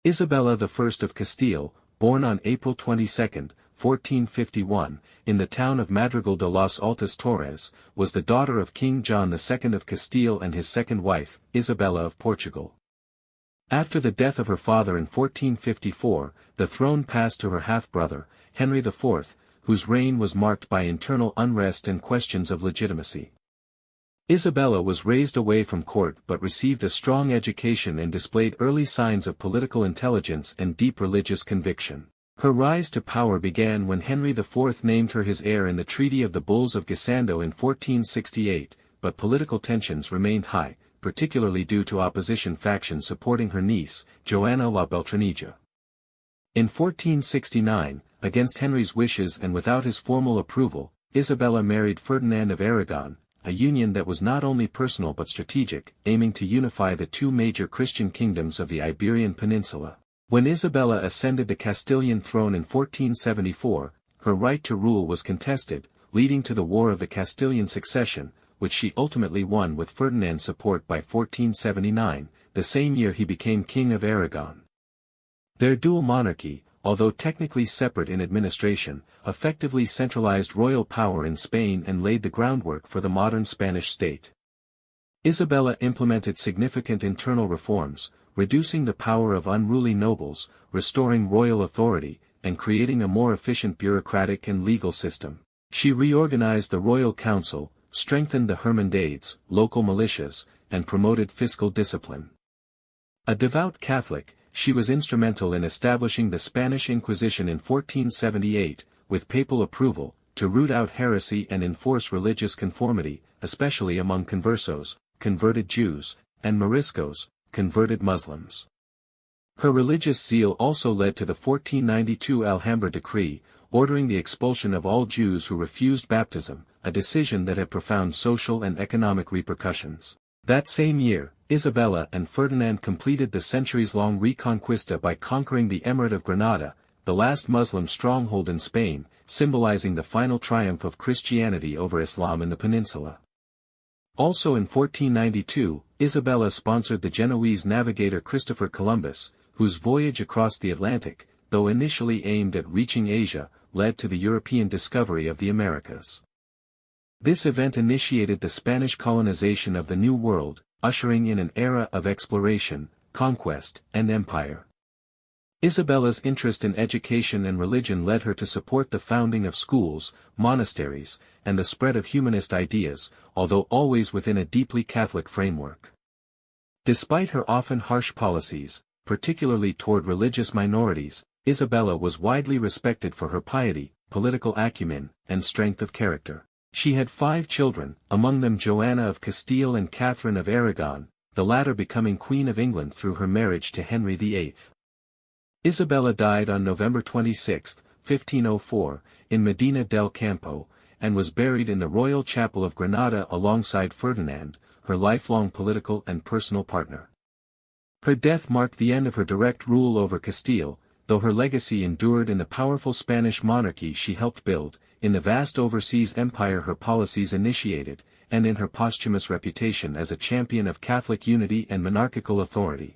Isabella I of Castile, born on April 22, 1451, in the town of Madrigal de los Altos Torres, was the daughter of King John II of Castile and his second wife, Isabella of Portugal. After the death of her father in 1454, the throne passed to her half-brother, Henry IV, whose reign was marked by internal unrest and questions of legitimacy. Isabella was raised away from court but received a strong education and displayed early signs of political intelligence and deep religious conviction. Her rise to power began when Henry IV named her his heir in the Treaty of the Bulls of Gisando in 1468, but political tensions remained high, particularly due to opposition factions supporting her niece, Joanna la Beltraneja. In 1469, against Henry's wishes and without his formal approval, Isabella married Ferdinand of Aragon, a union that was not only personal but strategic, aiming to unify the two major Christian kingdoms of the Iberian Peninsula. When Isabella ascended the Castilian throne in 1474, her right to rule was contested, leading to the War of the Castilian Succession, which she ultimately won with Ferdinand's support by 1479, the same year he became King of Aragon. Their dual monarchy, although technically separate in administration, effectively centralized royal power in Spain and laid the groundwork for the modern Spanish state. Isabella implemented significant internal reforms, reducing the power of unruly nobles, restoring royal authority, and creating a more efficient bureaucratic and legal system. She reorganized the royal council, strengthened the hermandades, local militias, and promoted fiscal discipline. A devout Catholic, she was instrumental in establishing the Spanish Inquisition in 1478, with papal approval, to root out heresy and enforce religious conformity, especially among conversos, converted Jews, and Moriscos, converted Muslims. Her religious zeal also led to the 1492 Alhambra Decree, ordering the expulsion of all Jews who refused baptism, a decision that had profound social and economic repercussions. That same year, Isabella and Ferdinand completed the centuries-long Reconquista by conquering the Emirate of Granada, the last Muslim stronghold in Spain, symbolizing the final triumph of Christianity over Islam in the peninsula. Also in 1492, Isabella sponsored the Genoese navigator Christopher Columbus, whose voyage across the Atlantic, though initially aimed at reaching Asia, led to the European discovery of the Americas. This event initiated the Spanish colonization of the New World, ushering in an era of exploration, conquest, and empire. Isabella's interest in education and religion led her to support the founding of schools, monasteries, and the spread of humanist ideas, although always within a deeply Catholic framework. Despite her often harsh policies, particularly toward religious minorities, Isabella was widely respected for her piety, political acumen, and strength of character. She had 5 children, among them Joanna of Castile and Catherine of Aragon, the latter becoming Queen of England through her marriage to Henry VIII. Isabella died on November 26, 1504, in Medina del Campo, and was buried in the Royal Chapel of Granada alongside Ferdinand, her lifelong political and personal partner. Her death marked the end of her direct rule over Castile, though her legacy endured in the powerful Spanish monarchy she helped build, in the vast overseas empire her policies initiated, and in her posthumous reputation as a champion of Catholic unity and monarchical authority.